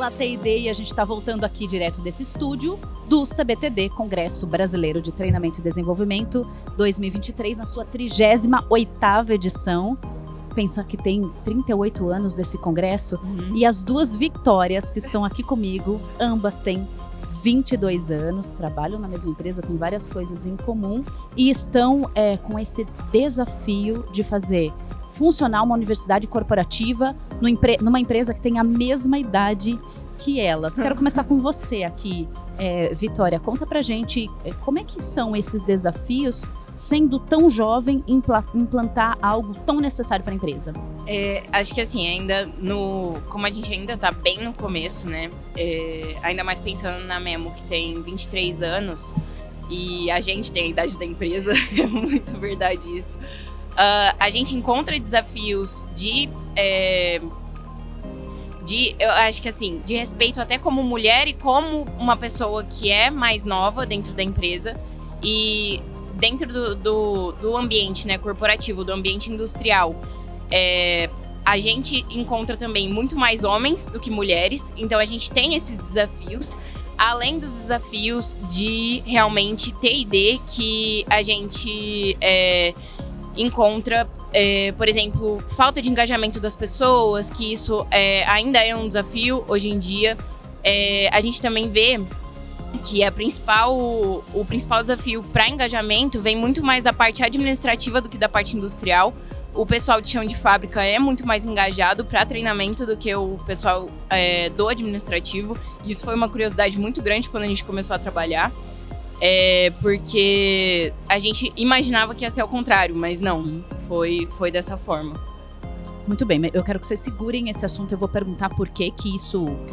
Fala TD, e a gente está voltando aqui direto desse estúdio do CBTD, Congresso Brasileiro de Treinamento e Desenvolvimento 2023, na sua 38ª edição. Pensa que tem 38 anos desse congresso, e as duas Vitórias que estão aqui comigo, ambas têm 22 anos, trabalham na mesma empresa, têm várias coisas em comum e estão com esse desafio de fazer funcionar uma universidade corporativa numa empresa que tem a mesma idade que elas. Quero começar com você aqui, Vitória. Conta pra gente como é que são esses desafios, sendo tão jovem, implantar algo tão necessário para a empresa? Acho que assim, como a gente ainda tá bem no começo, né? Ainda mais pensando na Memo, que tem 23 anos, e a gente tem a idade da empresa, é muito verdade isso. A gente encontra desafios eu acho que assim, de respeito até como mulher e como uma pessoa que é mais nova dentro da empresa e dentro do ambiente, né, corporativo, do ambiente industrial. A gente encontra também muito mais homens do que mulheres, então a gente tem esses desafios, além dos desafios de realmente T&D que a gente encontra, por exemplo, falta de engajamento das pessoas, que isso ainda é um desafio hoje em dia. A gente também vê que o principal desafio para engajamento vem muito mais da parte administrativa do que da parte industrial. O pessoal de chão de fábrica é muito mais engajado para treinamento do que o pessoal do administrativo. Isso foi uma curiosidade muito grande quando a gente começou a trabalhar. Porque a gente imaginava que ia ser ao contrário, mas não, foi dessa forma. Muito bem, eu quero que vocês segurem esse assunto, eu vou perguntar por que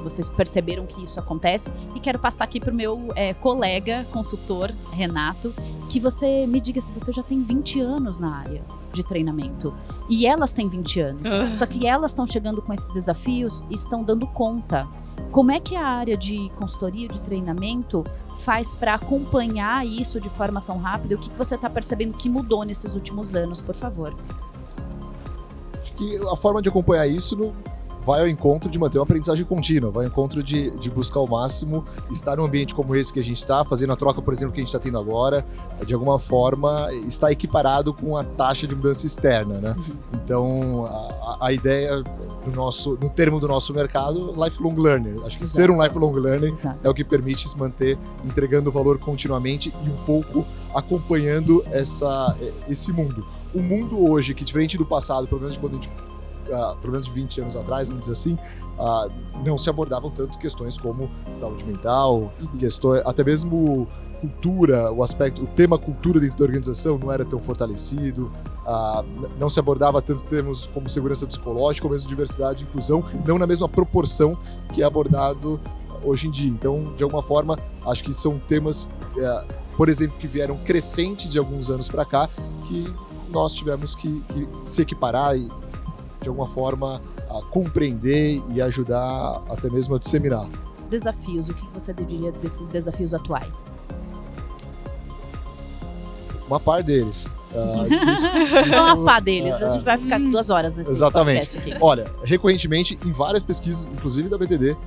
vocês perceberam que isso acontece, e quero passar aqui para o meu colega, consultor, Renato, que você me diga se você já tem 20 anos na área de treinamento, e elas têm 20 anos, só que elas estão chegando com esses desafios e estão dando conta. Como é que a área de consultoria, de treinamento, faz para acompanhar isso de forma tão rápida? O que você está percebendo que mudou nesses últimos anos, por favor? Acho que a forma de acompanhar isso vai ao encontro de manter uma aprendizagem contínua, vai ao encontro de buscar o máximo, estar num ambiente como esse que a gente está, fazendo a troca, por exemplo, que a gente está tendo agora, de alguma forma está equiparado com a taxa de mudança externa, né? Então, a ideia no termo do nosso mercado, lifelong learner. Acho que ser um lifelong learner é o que permite se manter entregando valor continuamente e um pouco acompanhando esse mundo. O mundo hoje, que diferente do passado, pelo menos de quando a gente pelo menos 20 anos atrás, vamos dizer assim, não se abordavam tanto questões como saúde mental, questões, até mesmo cultura, o tema cultura dentro da organização não era tão fortalecido, não se abordava tanto termos como segurança psicológica ou mesmo diversidade e inclusão, não na mesma proporção que é abordado hoje em dia. Então, de alguma forma, acho que são temas, por exemplo, que vieram crescente de alguns anos para cá, que nós tivemos que se equiparar e de alguma forma, a compreender e ajudar até mesmo a disseminar. Desafios, o que você diria desses desafios atuais? Uma par deles. Uma par deles, a gente vai ficar 2 horas nesse podcast aqui. Olha, recorrentemente, em várias pesquisas, inclusive da BTD,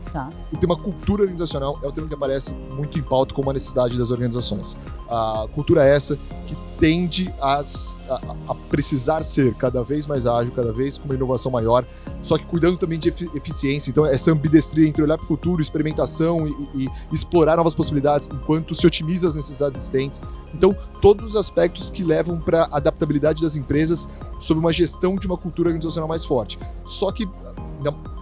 o tema cultura organizacional é o tema que aparece muito em pauta como a necessidade das organizações. A cultura é essa que tende a precisar ser cada vez mais ágil, cada vez com uma inovação maior, só que cuidando também de eficiência. Então, essa ambidestria entre olhar para o futuro, experimentação e explorar novas possibilidades enquanto se otimiza as necessidades existentes. Então, todos os aspectos que levam para a adaptabilidade das empresas sob uma gestão de uma cultura organizacional mais forte. Só que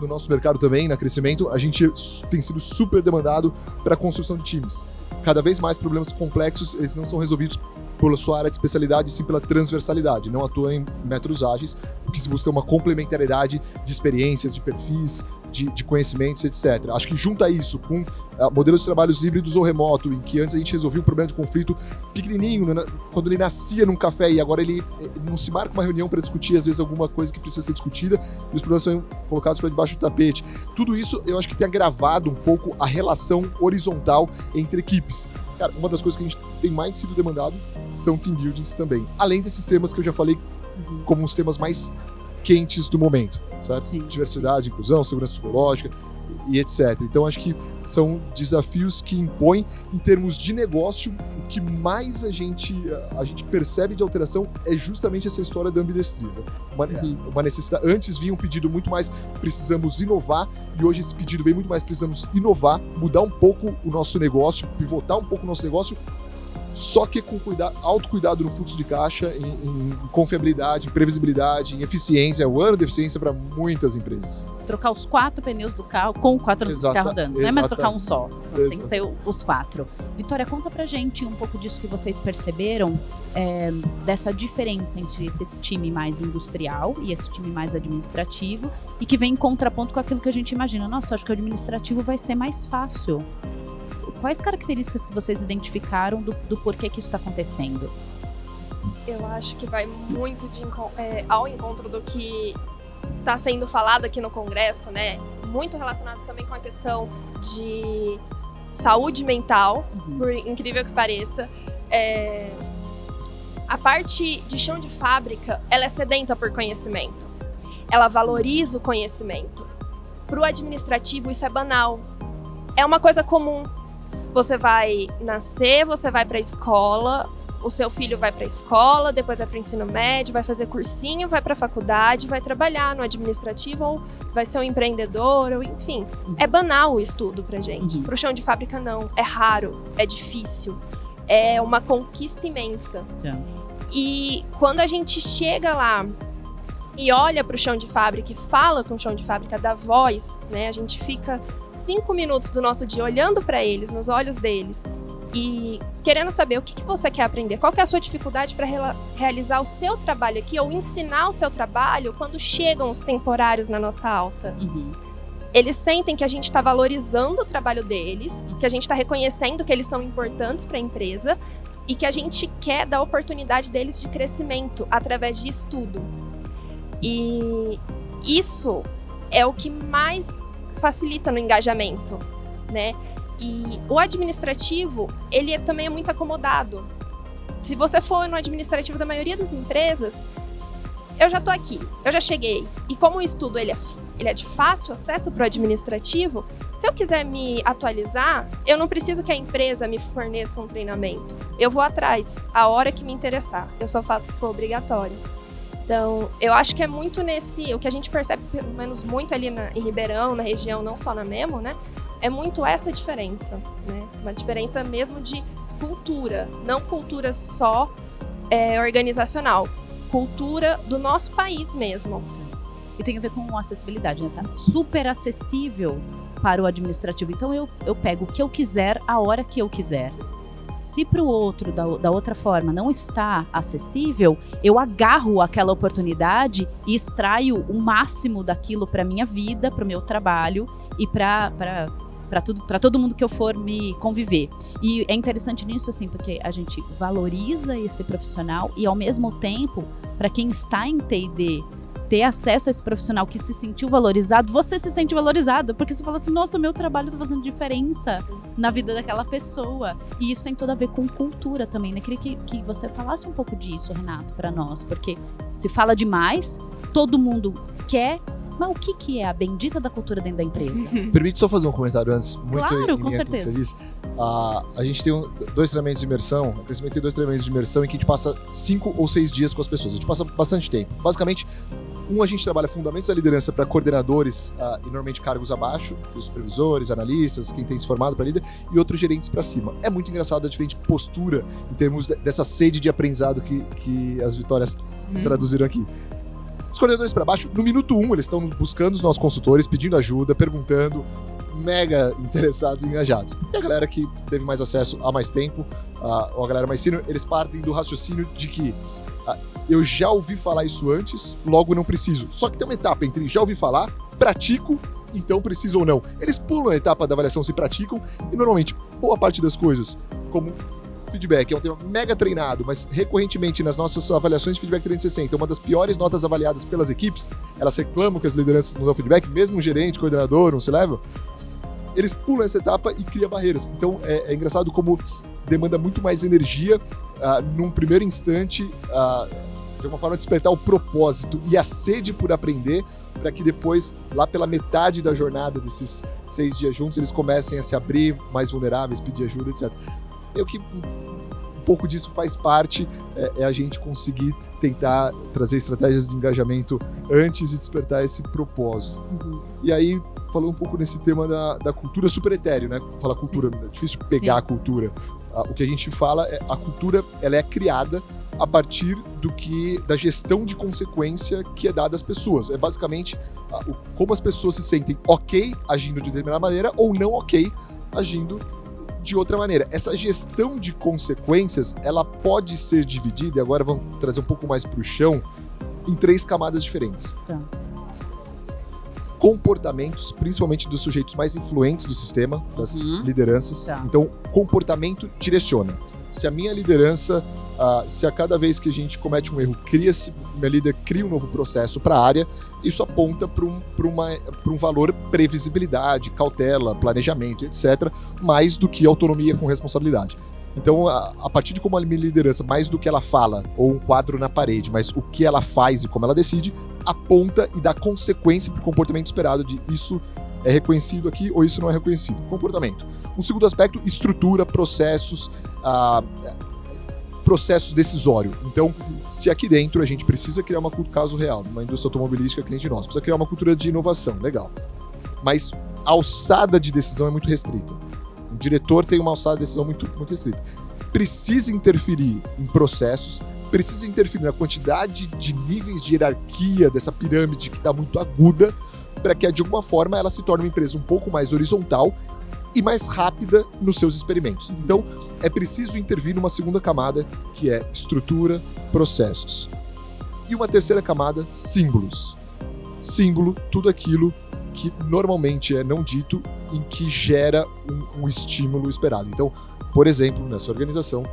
no nosso mercado também, na crescimento, a gente tem sido super demandado para a construção de times. Cada vez mais problemas complexos, eles não são resolvidos pela sua área de especialidade, sim pela transversalidade. Não atua em métodos ágeis, porque se busca uma complementariedade de experiências, de perfis, de conhecimentos, etc. Acho que junta isso com modelos de trabalhos híbridos ou remoto, em que antes a gente resolvia um problema de conflito pequenininho, né, quando ele nascia num café, e agora ele não se marca uma reunião para discutir, às vezes, alguma coisa que precisa ser discutida, e os problemas são colocados para debaixo do tapete. Tudo isso, eu acho que tem agravado um pouco a relação horizontal entre equipes. Cara, uma das coisas que a gente tem mais sido demandado são team buildings também. Além desses temas que eu já falei como os temas mais quentes do momento, certo? Sim. Diversidade, inclusão, segurança psicológica. e etc. Então, acho que são desafios que impõem, em termos de negócio, o que mais a gente percebe de alteração é justamente essa história da ambidestria. Uma necessidade. Antes vinha um pedido muito mais, precisamos inovar, e hoje esse pedido vem muito mais, precisamos inovar, mudar um pouco o nosso negócio, pivotar um pouco o nosso negócio, só que com autocuidado no fluxo de caixa, em confiabilidade, em previsibilidade, em eficiência. É o ano de eficiência para muitas empresas. Trocar os 4 pneus do carro com 4 anos do carro andando. Não é mais trocar um só. Tem que ser os 4. Vitória, conta pra gente um pouco disso que vocês perceberam, dessa diferença entre esse time mais industrial e esse time mais administrativo, e que vem em contraponto com aquilo que a gente imagina. Nossa, acho que o administrativo vai ser mais fácil. Quais características que vocês identificaram do porquê que isso está acontecendo? Eu acho que vai muito ao encontro do que está sendo falado aqui no Congresso, né? Muito relacionado também com a questão de saúde mental, por incrível que pareça. A parte de chão de fábrica, ela é sedenta por conhecimento. Ela valoriza o conhecimento. Para o administrativo, isso é banal. É uma coisa comum. Você vai nascer, você vai para a escola, o seu filho vai para a escola, depois vai para o ensino médio, vai fazer cursinho, vai para a faculdade, vai trabalhar no administrativo, ou vai ser um empreendedor, ou enfim. É banal o estudo pra gente. Pro chão de fábrica, não. É raro, é difícil. É uma conquista imensa. E quando a gente chega lá e olha pro chão de fábrica e fala com o chão de fábrica, dá voz, né? A gente fica 5 minutos do nosso dia olhando para eles, nos olhos deles, e querendo saber o que você quer aprender, qual que é a sua dificuldade para realizar o seu trabalho aqui, ou ensinar o seu trabalho quando chegam os temporários na nossa alta. Eles sentem que a gente está valorizando o trabalho deles, que a gente está reconhecendo que eles são importantes para a empresa e que a gente quer dar oportunidade deles de crescimento através de estudo. E isso é o que mais facilita no engajamento, né? E o administrativo, ele também é muito acomodado. Se você for no administrativo da maioria das empresas, eu já tô aqui, eu já cheguei. E como o estudo ele é de fácil acesso para o administrativo, se eu quiser me atualizar, eu não preciso que a empresa me forneça um treinamento. Eu vou atrás, a hora que me interessar. Eu só faço o que for obrigatório. Então, eu acho que é muito o que a gente percebe, pelo menos muito ali em Ribeirão, na região, não só na Memo, né? É muito essa diferença, né? Uma diferença mesmo de cultura, não cultura só organizacional, cultura do nosso país mesmo. E tem a ver com acessibilidade, né? Tá super acessível para o administrativo. Então, eu pego o que eu quiser, a hora que eu quiser. Se para o outro, da outra forma, não está acessível, eu agarro aquela oportunidade e extraio o máximo daquilo para minha vida, para o meu trabalho e para todo mundo que eu for me conviver. E é interessante nisso, assim, porque a gente valoriza esse profissional e, ao mesmo tempo, para quem está em T&D, ter acesso a esse profissional que se sentiu valorizado, você se sente valorizado, porque você fala assim, nossa, meu trabalho tá fazendo diferença na vida daquela pessoa. E isso tem tudo a ver com cultura também, né? Queria que você falasse um pouco disso, Renato, para nós, porque se fala demais, todo mundo quer, mas o que é a bendita da cultura dentro da empresa? Permite só fazer um comentário antes, muito claro, com com o que você disse. A gente tem 2 treinamentos de imersão, o crescimento tem 2 treinamentos de imersão em que a gente passa 5 ou 6 dias com as pessoas, a gente passa bastante tempo. Basicamente, a gente trabalha fundamentos da liderança para coordenadores e normalmente cargos abaixo, os supervisores, analistas, quem tem se formado para líder, e outros gerentes para cima. É muito engraçado a diferente postura em termos dessa sede de aprendizado que as Vitórias traduziram aqui. Os coordenadores para baixo, no minuto 1, eles estão buscando os nossos consultores, pedindo ajuda, perguntando, mega interessados e engajados. E a galera que teve mais acesso há mais tempo, ou a galera mais senior, eles partem do raciocínio de que eu já ouvi falar isso antes, logo não preciso. Só que tem uma etapa entre já ouvi falar, pratico, então preciso ou não. Eles pulam a etapa da avaliação se praticam e normalmente boa parte das coisas, como feedback, é um tema mega treinado, mas recorrentemente nas nossas avaliações de feedback 360, uma das piores notas avaliadas pelas equipes, elas reclamam que as lideranças não dão feedback, mesmo um gerente, coordenador, um C-level, eles pulam essa etapa e criam barreiras. Então é engraçado como demanda muito mais energia num primeiro instante de alguma forma despertar o propósito e a sede por aprender, para que depois, lá pela metade da jornada desses 6 dias juntos, eles comecem a se abrir, mais vulneráveis, pedir ajuda, etc. Eu que um pouco disso faz parte, é a gente conseguir tentar trazer estratégias de engajamento antes e despertar esse propósito. E aí, falando um pouco nesse tema da cultura, super etéreo, né? Falar cultura, é difícil pegar a cultura. O que a gente fala é a cultura, ela é criada a partir da gestão de consequência que é dada às pessoas. É basicamente como as pessoas se sentem ok agindo de determinada maneira ou não ok agindo de outra maneira. Essa gestão de consequências, ela pode ser dividida, e agora vamos trazer um pouco mais para o chão, em 3 camadas diferentes. Tá. Comportamentos, principalmente dos sujeitos mais influentes do sistema, das lideranças. Tá. Então, comportamento direciona. Se a minha liderança, se a cada vez que a gente comete um erro, minha líder cria um novo processo para a área, isso aponta para um valor previsibilidade, cautela, planejamento, etc., mais do que autonomia com responsabilidade. Então, a partir de como a minha liderança, mais do que ela fala, ou um quadro na parede, mas o que ela faz e como ela decide, aponta e dá consequência para o comportamento esperado de isso é reconhecido aqui ou isso não é reconhecido. Comportamento. Um segundo aspecto, estrutura, processos, processo decisório. Então, se aqui dentro a gente precisa criar caso real, numa indústria automobilística cliente nosso, precisa criar uma cultura de inovação, legal. Mas a alçada de decisão é muito restrita. O diretor tem uma alçada de decisão muito, muito restrita. Precisa interferir em processos, precisa interferir na quantidade de níveis de hierarquia dessa pirâmide que está muito aguda, para que, de alguma forma, ela se torne uma empresa um pouco mais horizontal e mais rápida nos seus experimentos. Então, é preciso intervir numa segunda camada, que é estrutura, processos. E uma terceira camada, símbolos. Símbolo, tudo aquilo que normalmente é não dito, em que gera um estímulo esperado. Então, por exemplo, nessa organização,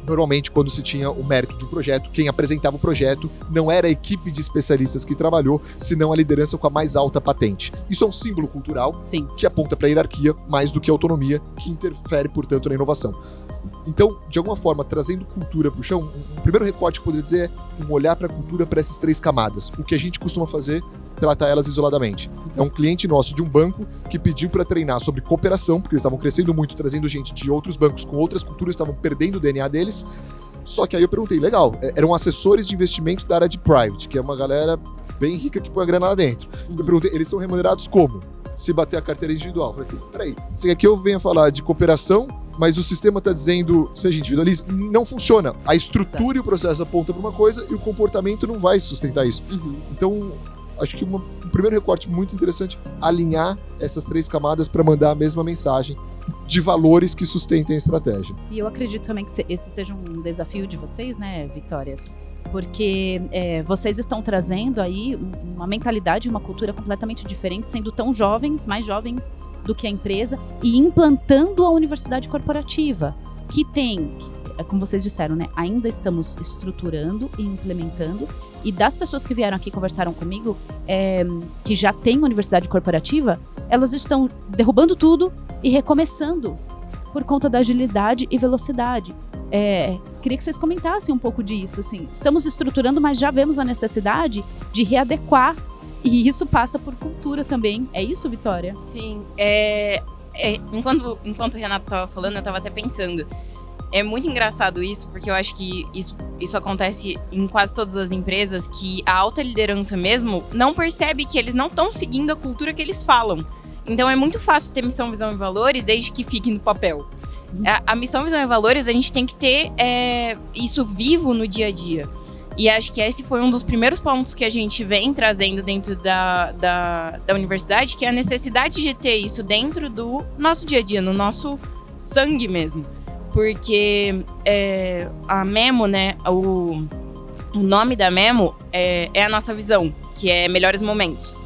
normalmente quando se tinha o mérito de um projeto, quem apresentava o projeto não era a equipe de especialistas que trabalhou, senão a liderança com a mais alta patente. Isso é um símbolo cultural que aponta para a hierarquia mais do que a autonomia, que interfere, portanto, na inovação. Então, de alguma forma, trazendo cultura para o chão, um primeiro recorte que eu poderia dizer é um olhar para a cultura para essas 3 camadas. O que a gente costuma fazer, tratar elas isoladamente. É um cliente nosso de um banco que pediu para treinar sobre cooperação, porque eles estavam crescendo muito, trazendo gente de outros bancos com outras culturas, estavam perdendo o DNA deles. Só que aí eu perguntei, legal, eram assessores de investimento da área de private, que é uma galera bem rica que põe a grana lá dentro. Eu perguntei, eles são remunerados como? Se bater a carteira individual. Eu falei, peraí, você quer que eu venha falar de cooperação, mas o sistema está dizendo seja individualista? Não funciona. A estrutura e o processo apontam para uma coisa e o comportamento não vai sustentar isso. Então, acho que um primeiro recorte muito interessante, alinhar essas 3 camadas para mandar a mesma mensagem de valores que sustentem a estratégia. E eu acredito também que esse seja um desafio de vocês, né, Vitórias? Porque vocês estão trazendo aí uma mentalidade, uma cultura completamente diferente, sendo tão jovens, mais jovens do que a empresa, e implantando a universidade corporativa, que tem, como vocês disseram, né, ainda estamos estruturando e implementando, e das pessoas que vieram aqui e conversaram comigo, que já têm universidade corporativa, elas estão derrubando tudo e recomeçando por conta da agilidade e velocidade. Queria que vocês comentassem um pouco disso. Assim, estamos estruturando, mas já vemos a necessidade de readequar, e isso passa por cultura também. É isso, Vitória? Sim. Enquanto o Renato estava falando, eu estava até pensando. É muito engraçado isso, porque eu acho que isso acontece em quase todas as empresas, que a alta liderança mesmo não percebe que eles não estão seguindo a cultura que eles falam. Então é muito fácil ter missão, visão e valores desde que fique no papel. A missão, visão e valores, a gente tem que ter isso vivo no dia a dia. E acho que esse foi um dos primeiros pontos que a gente vem trazendo dentro da universidade, que é a necessidade de ter isso dentro do nosso dia a dia, no nosso sangue mesmo. Porque a Memo, né, o nome da Memo é a nossa visão, que é melhores momentos.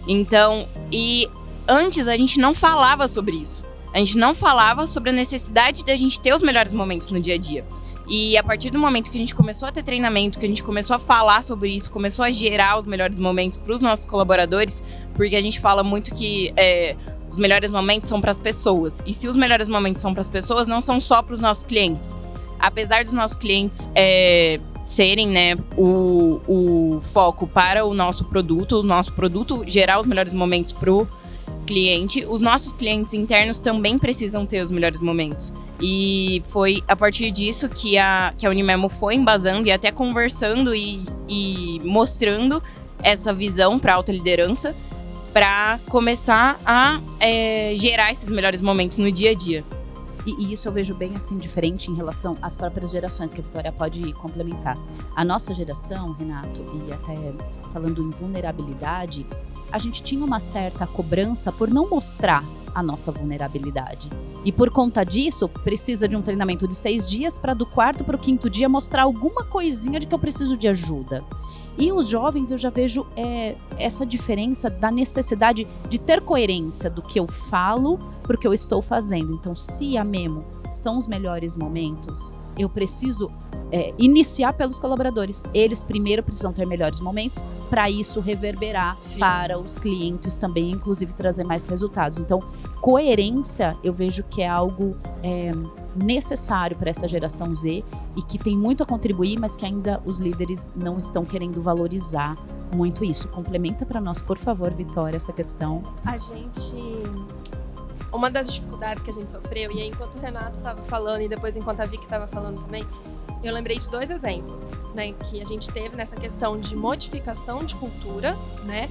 Então, e antes a gente não falava sobre isso. A gente não falava sobre a necessidade de a gente ter os melhores momentos no dia a dia. E a partir do momento que a gente começou a ter treinamento, que a gente começou a falar sobre isso, começou a gerar os melhores momentos para os nossos colaboradores, porque a gente fala muito que os melhores momentos são para as pessoas. E se os melhores momentos são para as pessoas, não são só para os nossos clientes. Apesar dos nossos clientes serem, né, o foco para o nosso produto gerar os melhores momentos pro cliente, os nossos clientes internos também precisam ter os melhores momentos. E foi a partir disso que a Unimemo foi embasando e até conversando e mostrando essa visão para a alta liderança para começar a gerar esses melhores momentos no dia a dia. E isso eu vejo bem assim diferente em relação às próprias gerações, que a Vitória pode complementar. A nossa geração, Renato, e até falando em vulnerabilidade, a gente tinha uma certa cobrança por não mostrar a nossa vulnerabilidade. E por conta disso, precisa de um treinamento de 6 dias para do 4º para o 5º dia mostrar alguma coisinha de que eu preciso de ajuda. E os jovens, eu já vejo essa diferença da necessidade de ter coerência do que eu falo para o que eu estou fazendo. Então, se a Memo são os melhores momentos, eu preciso iniciar pelos colaboradores. Eles primeiro precisam ter melhores momentos para isso reverberar para os clientes também, inclusive trazer mais resultados. Então, coerência eu vejo que é algo necessário para essa geração Z e que tem muito a contribuir, mas que ainda os líderes não estão querendo valorizar muito isso. Complementa para nós, por favor, Vitória, essa questão. Uma das dificuldades que a gente sofreu, e aí enquanto o Renato estava falando e depois enquanto a Vicky estava falando também, eu lembrei de 2 exemplos, né, que a gente teve nessa questão de modificação de cultura, né,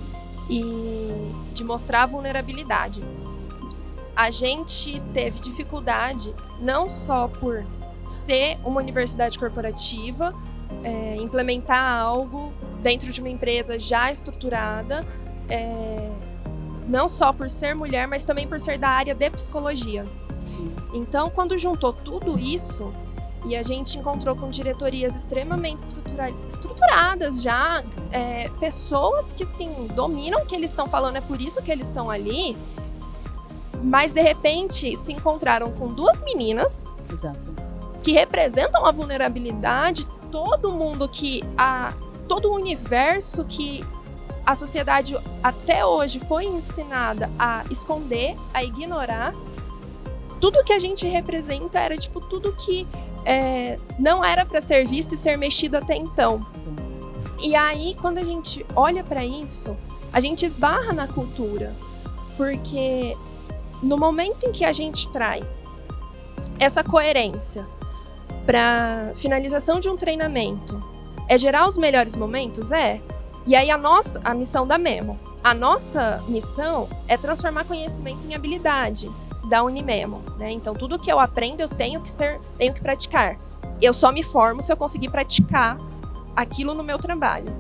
e de mostrar a vulnerabilidade. A gente teve dificuldade não só por ser uma universidade corporativa, implementar algo dentro de uma empresa já estruturada, não só por ser mulher, mas também por ser da área de psicologia. Sim. Então, quando juntou tudo isso, e a gente encontrou com diretorias extremamente estruturadas já, pessoas que, sim, dominam o que eles estão falando, é por isso que eles estão ali, mas, de repente, se encontraram com 2 meninas. Exato. Que representam a vulnerabilidade, todo o universo que a sociedade até hoje foi ensinada a esconder, a ignorar. Tudo que a gente representa era tipo tudo que não era para ser visto e ser mexido até então. Sim. E aí, quando a gente olha para isso, a gente esbarra na cultura, porque no momento em que a gente traz essa coerência para finalização de um treinamento, gerar os melhores momentos? E aí a missão da Memo. A nossa missão é transformar conhecimento em habilidade da Unimemo, né? Então, tudo que eu aprendo, eu tenho que praticar. Eu só me formo se eu conseguir praticar aquilo no meu trabalho.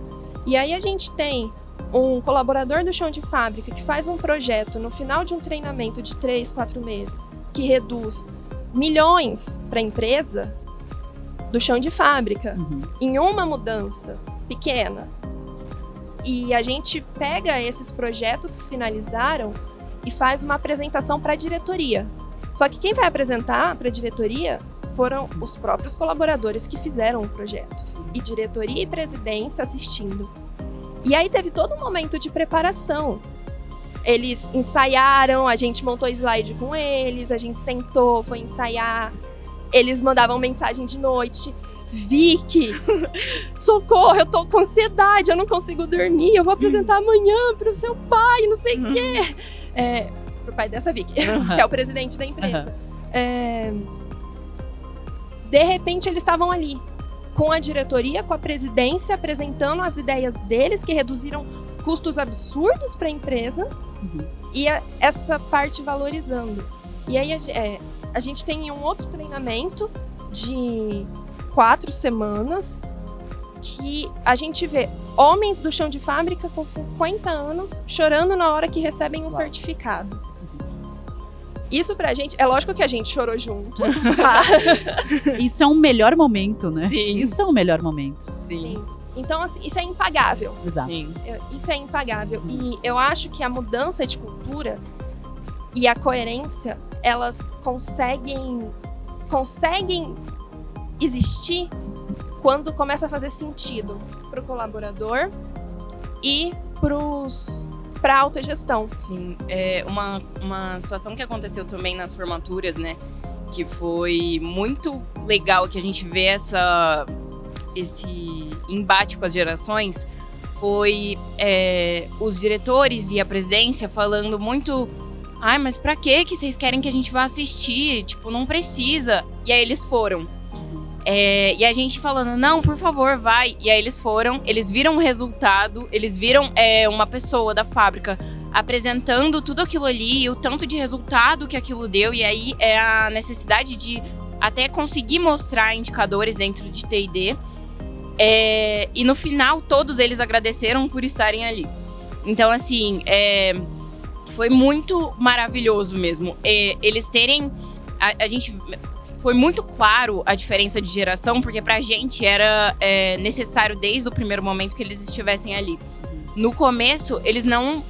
E aí a gente tem um colaborador do chão de fábrica que faz um projeto no final de um treinamento de 3, 4 meses, que reduz milhões para a empresa do chão de fábrica, em uma mudança pequena. E a gente pega esses projetos que finalizaram e faz uma apresentação para a diretoria. Só que quem vai apresentar para a diretoria foram os próprios colaboradores que fizeram o projeto. E diretoria e presidência assistindo. E aí teve todo um momento de preparação. Eles ensaiaram, a gente montou slide com eles, a gente sentou, foi ensaiar. Eles mandavam mensagem de noite. Vicky, socorro, eu tô com ansiedade, eu não consigo dormir, eu vou apresentar amanhã pro seu pai, não sei o quê. Pro pai dessa Vicky, que é o presidente da empresa. De repente, eles estavam ali, com a diretoria, com a presidência, apresentando as ideias deles, que reduziram custos absurdos para a empresa, e essa parte valorizando. E aí, a gente tem um outro treinamento de 4 semanas, que a gente vê homens do chão de fábrica com 50 anos chorando na hora que recebem um certificado. Isso pra gente, é lógico que a gente chorou junto. Tá? Isso é um melhor momento, né? Sim. Isso é um melhor momento. Sim. Então, assim, isso é impagável. Exato. Sim. Isso é impagável. E eu acho que a mudança de cultura e a coerência, elas conseguem existir quando começa a fazer sentido para o colaborador e para a alta gestão. Sim, uma situação que aconteceu também nas formaturas, né, que foi muito legal, que a gente vê embate com as gerações foi os diretores e a presidência falando muito: ai, mas pra que vocês querem que a gente vá assistir? Tipo, não precisa. E aí eles foram. E a gente falando: não, por favor, vai. E aí eles foram, eles viram o resultado, eles viram uma pessoa da fábrica apresentando tudo aquilo ali, o tanto de resultado que aquilo deu. E aí é a necessidade de até conseguir mostrar indicadores dentro de T&D. E no final, todos eles agradeceram por estarem ali. Então, assim, foi muito maravilhoso mesmo. Eles terem... A gente... Foi muito claro a diferença de geração, porque pra gente era necessário desde o primeiro momento que eles estivessem ali. No começo, eles não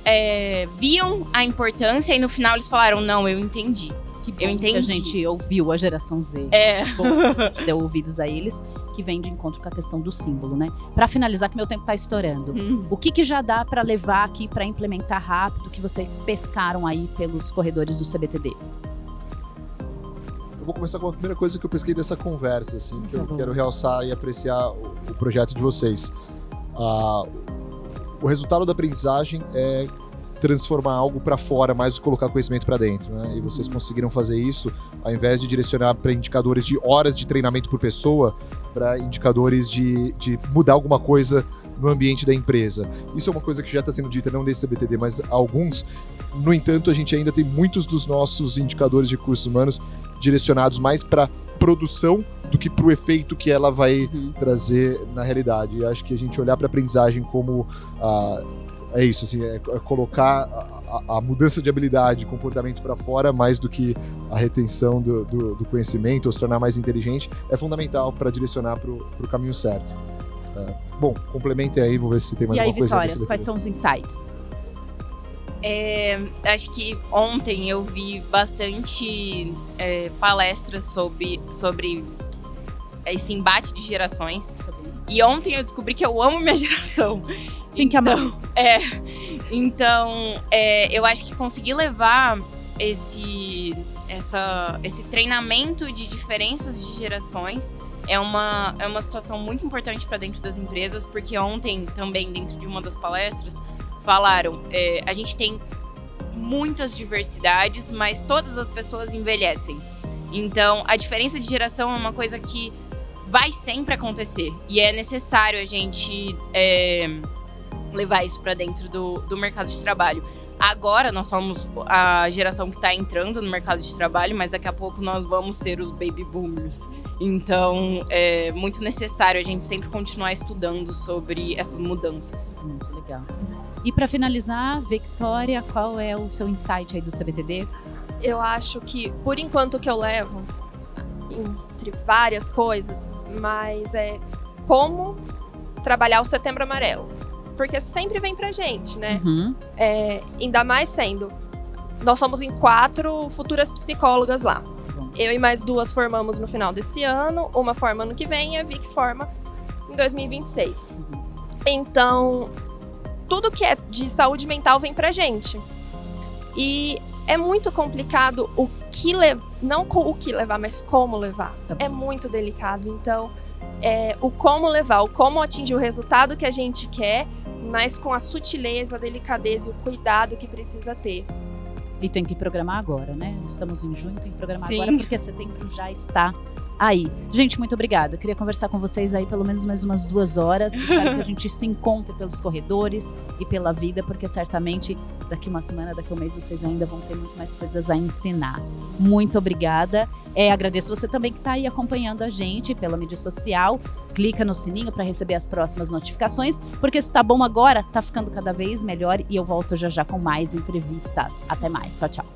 viam a importância, e no final eles falaram: não, eu entendi. Que bom eu entendi. Que a gente ouviu a geração Z. Bom, a gente deu ouvidos a eles, que vem de encontro com a questão do símbolo, né? Pra finalizar, que meu tempo tá estourando. O que já dá pra levar aqui, pra implementar rápido, que vocês pescaram aí pelos corredores do CBTD? Eu vou começar com a primeira coisa que eu pesquei dessa conversa, assim, que eu bom. quero realçar e apreciar o projeto de vocês. O resultado da aprendizagem é transformar algo para fora mais do que colocar conhecimento para dentro, né? E vocês conseguiram fazer isso, ao invés de direcionar para indicadores de horas de treinamento por pessoa, para indicadores de mudar alguma coisa no ambiente da empresa. Isso é uma coisa que já está sendo dita, não desse CBTD, mas alguns. No entanto, a gente ainda tem muitos dos nossos indicadores de recursos humanos direcionados mais para produção do que para o efeito que ela vai trazer na realidade. E acho que a gente olhar para a aprendizagem como é isso, assim, é colocar a mudança de habilidade, comportamento para fora, mais do que a retenção do conhecimento, ou se tornar mais inteligente, é fundamental para direcionar para o caminho certo. Bom, complementem aí, vou ver se tem mais alguma coisa. E aí, Vitória, quais são os insights? Acho que ontem eu vi bastante palestras sobre esse embate de gerações. E ontem eu descobri que eu amo minha geração. Tem que amar. Então, eu acho que conseguir levar esse treinamento de diferenças de gerações é uma situação muito importante para dentro das empresas, porque ontem também, dentro de uma das palestras, falaram, a gente tem muitas diversidades, mas todas as pessoas envelhecem. Então, a diferença de geração é uma coisa que vai sempre acontecer. E é necessário a gente levar isso para dentro do mercado de trabalho. Agora, nós somos a geração que está entrando no mercado de trabalho, mas daqui a pouco nós vamos ser os baby boomers. Então, é muito necessário a gente sempre continuar estudando sobre essas mudanças. Muito legal. E para finalizar, Vitória, qual é o seu insight aí do CBTD? Eu acho que, por enquanto, o que eu levo, entre várias coisas, mas é como trabalhar o Setembro Amarelo. Porque sempre vem pra gente, né? Ainda mais sendo. Nós somos em 4 futuras psicólogas lá. Eu e mais 2 formamos no final desse ano, uma forma ano que vem e a Vic forma em 2026. Então, tudo que é de saúde mental vem pra gente. E é muito complicado não o que levar, mas como levar. É muito delicado. Então, o como levar, o como atingir o resultado que a gente quer, mas com a sutileza, a delicadeza e o cuidado que precisa ter. E tem que programar agora, né? Estamos em junho, tem que programar Sim. agora, porque setembro já está aí. Gente, muito obrigada. Eu queria conversar com vocês aí pelo menos mais umas 2 horas. Espero que a gente se encontre pelos corredores e pela vida, porque certamente daqui uma semana, daqui um mês, vocês ainda vão ter muito mais coisas a ensinar. Muito obrigada. Agradeço você também que está aí acompanhando a gente pela mídia social. Clica no sininho para receber as próximas notificações, porque se tá bom agora, tá ficando cada vez melhor e eu volto já já com mais entrevistas. Até mais. Tchau, tchau.